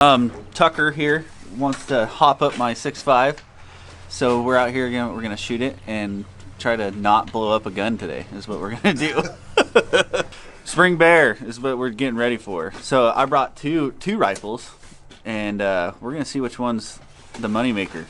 Tucker here wants to hop up my 6.5, so we're out here again. We're gonna shoot it and try to not blow up a gun today. Is what we're gonna do. Spring bear is what we're getting ready for. So I brought two rifles, and we're gonna see which one's the moneymaker.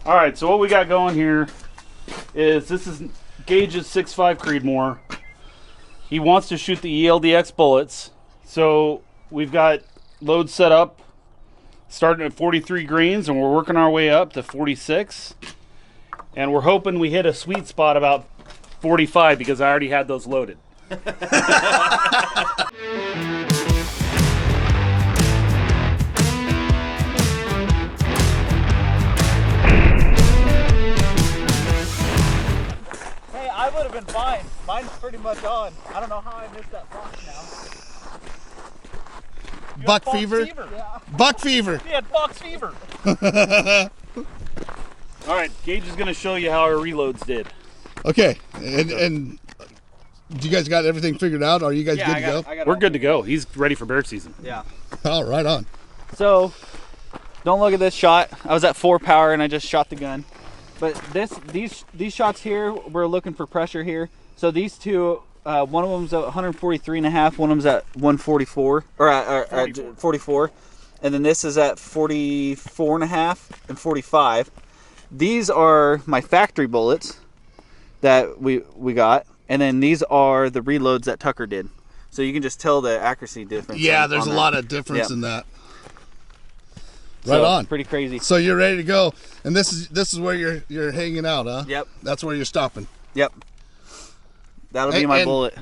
All right, so what we got going here is this is Gage's 6.5 Creedmoor. He wants to shoot the ELDX bullets. So we've got loads set up starting at 43 grains, and we're working our way up to 46. And we're hoping we hit a sweet spot about 45 because I already had those loaded. I would have been fine. Mine's pretty much on. I don't know how I missed that fox now. Buck fever? Yeah. Buck fever. He had fox fever. All right, Gage is going to show you how our reloads did. Okay, and you guys got everything figured out? Are you guys good to go? We're good to go. He's ready for bear season. Yeah. Oh, right on. So, don't look at this shot. I was at 4 power and I just shot the gun. But these shots here, we're looking for pressure here. So these two, one of them's at 143.5, one of them's at 144 or at 44, and then this is at 44.5 and 45. These are my factory bullets that we got, and then these are the reloads that Tucker did. So you can just tell the accuracy difference. Yeah, there's a lot of difference in that. Right on. Pretty crazy. So you're ready to go, and this is where you're hanging out, huh? Yep. That's where you're stopping. Yep. That'll be my bullet.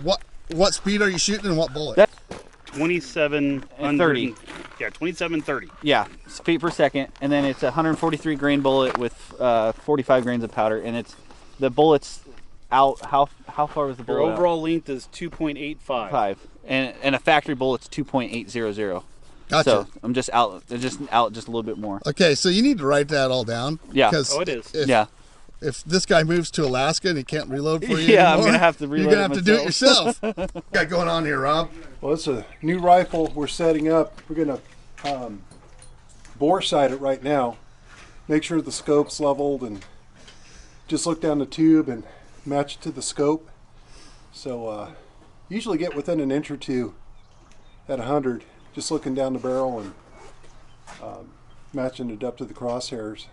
What speed are you shooting and what bullet? 27 and 30. Yeah, 27-30. Yeah, feet per second, and then it's a 143 grain bullet with 45 grains of powder, and it's the bullet's out. How far was the bullet? Your overall length is 2.85. And a factory bullet's 2.800. Gotcha. So I'm just out just a little bit more. Okay, so you need to write that all down. Yeah. Oh, it is. If this guy moves to Alaska and he can't reload for you yeah, anymore, I'm gonna have to reload. You're gonna have to do it yourself. What got going on here, Rob? Well, it's a new rifle we're setting up. We're gonna bore sight it right now. Make sure the scope's leveled and just look down the tube and match it to the scope. So usually get within an inch or two at 100. Just looking down the barrel and matching the depth of the crosshairs.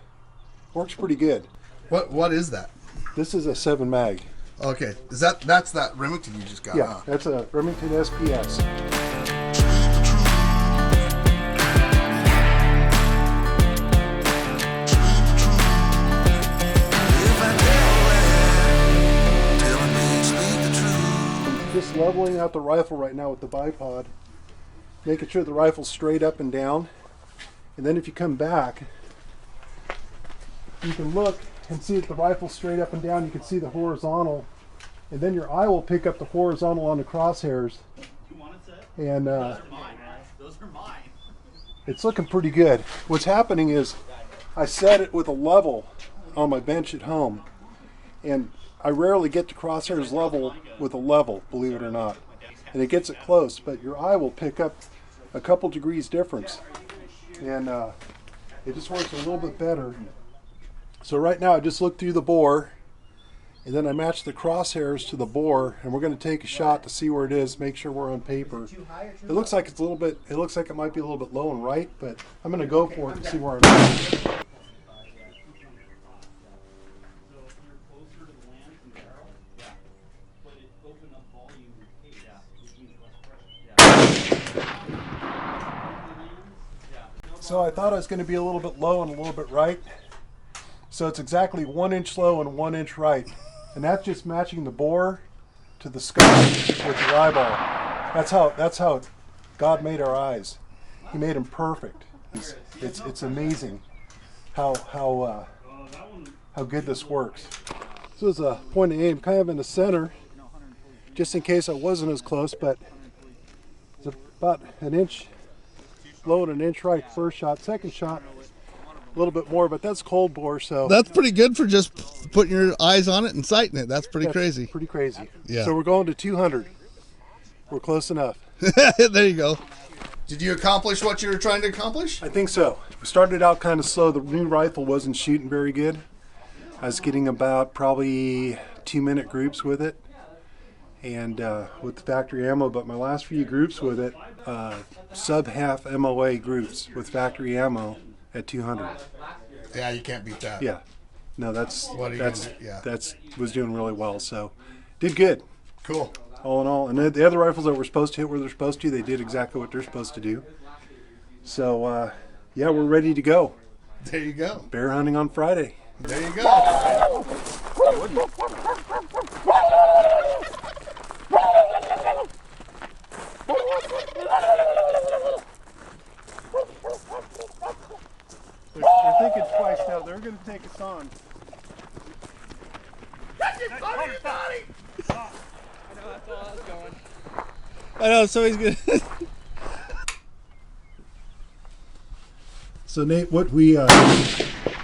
Works pretty good. What is that? This is a 7 mag. Okay, that's that Remington you just got? Yeah, huh? that's a Remington SPS. Just leveling out the rifle right now with the bipod, making sure the rifle's straight up and down, and then if you come back, you can look and see that the rifle's straight up and down. You can see the horizontal, and then your eye will pick up the horizontal on the crosshairs. And Those are mine. It's looking pretty good. What's happening is I set it with a level on my bench at home, and I rarely get the crosshairs level with a level, believe it or not. And it gets it close, but your eye will pick up a couple degrees difference, and it just works a little bit better. So right now I just look through the bore, and then I match the crosshairs to the bore, and we're going to take a shot to see where it is, make sure we're on paper. It looks like it's a little bit, it looks like it might be a little bit low and right, but I'm going to go for it and see where I'm at. So I thought I was going to be a little bit low and a little bit right. So it's exactly 1 inch low and 1 inch right. And that's just matching the bore to the scope with your eyeball. That's how God made our eyes. He made them perfect. It's amazing how good this works. This is a point of aim kind of in the center, just in case I wasn't as close, but it's about an inch low and an inch right first shot. Second shot, a little bit more, but that's cold bore, so That's pretty good for just putting your eyes on it and sighting it. That's pretty crazy. Pretty crazy. Yeah. So we're going to 200. We're close enough. There you go. Did you accomplish what you were trying to accomplish? I think so. We started out kind of slow. The new rifle wasn't shooting very good. I was getting about probably 2-minute groups with it, and with the factory ammo. But my last few groups with it, sub half MOA groups with factory ammo at 200. Yeah, you can't beat that. Yeah, no, that's was doing really well. So did good. Cool. All in all, and the other rifles that were supposed to hit where they're supposed to, they did exactly what they're supposed to do. So, yeah, we're ready to go. There you go. Bear hunting on Friday. There you go. They're thinking twice now. They're going to take us on. I know, so he's good. So Nate, what we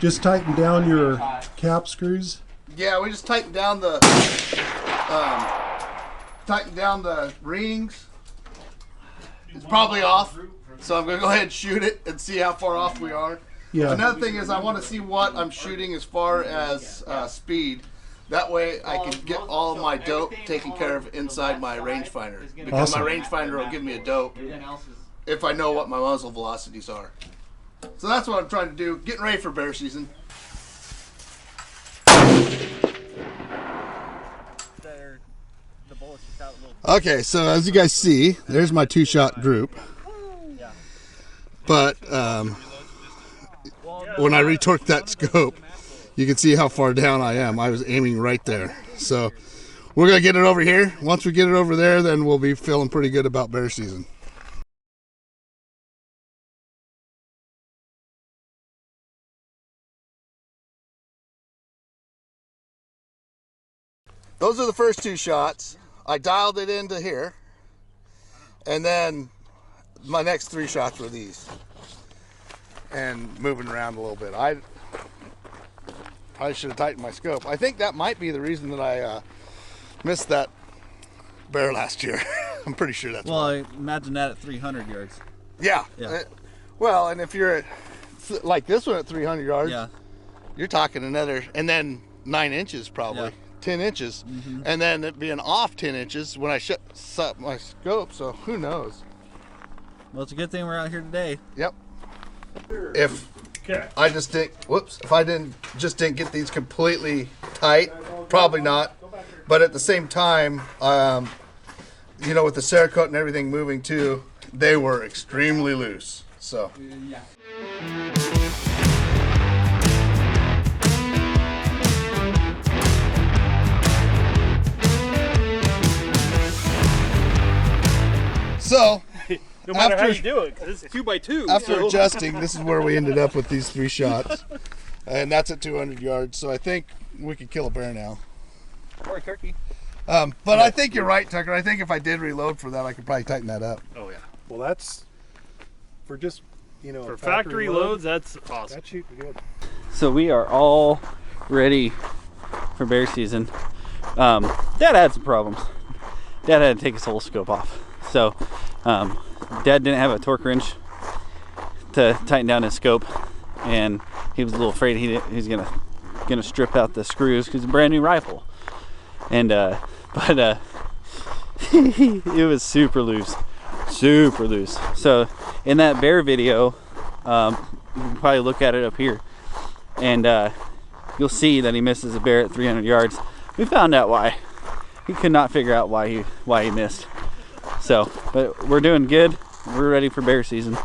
just tightened down your cap screws? Yeah, we just tightened down the rings. It's probably off, so I'm gonna go ahead and shoot it and see how far off we are. Yeah. Another thing is I want to see what I'm shooting as far as speed. That way I can get all of my dope taken care of inside my rangefinder. Because Awesome. my rangefinder will give me a dope if I know what my muzzle velocities are. So that's what I'm trying to do. Getting ready for bear season. Okay, so as you guys see, there's my 2-shot group. But when I retorqued that scope, you can see how far down I am. I was aiming right there. So we're going to get it over here. Once we get it over there, then we'll be feeling pretty good about bear season. Those are the first 2 shots. I dialed it into here. And then my next 3 shots were these. And moving around a little bit. I should have tightened my scope. I think that might be the reason that I missed that bear last year. I'm pretty sure that's Well, why. I imagine that at 300 yards. Yeah. Well, and if you're at, like this one at 300 yards, Yeah. you're talking another, and then 9 inches probably. Yeah. 10 inches. And then it being off 10 inches when I set my scope, so who knows? Well, it's a good thing we're out here today. Yep. If I just didn't, if I didn't get these completely tight, probably not. But at the same time, you know, with the Cerakote and everything moving too, they were extremely loose. So. So, No matter how After- you do it, 'cause it's 2x2. after adjusting, this is where we ended up with these 3 shots. And that's at 200 yards, so I think we could kill a bear now. Or a turkey. But I think you're right, Tucker. I think if I did reload for that, I could probably tighten that up. Oh yeah. Well, that's for just, you know, For factory loads, that's awesome. That's shooting good. So we are all ready for bear season. Dad had some problems. Dad had to take his whole scope off. So Dad didn't have a torque wrench to tighten down his scope, and he was a little afraid he's gonna strip out the screws because it's a brand new rifle. And but it was super loose. So in that bear video, you can probably look at it up here, and you'll see that he misses a bear at 300 yards. We found out why. He could not figure out why he missed. So, but we're doing good. We're ready for bear season.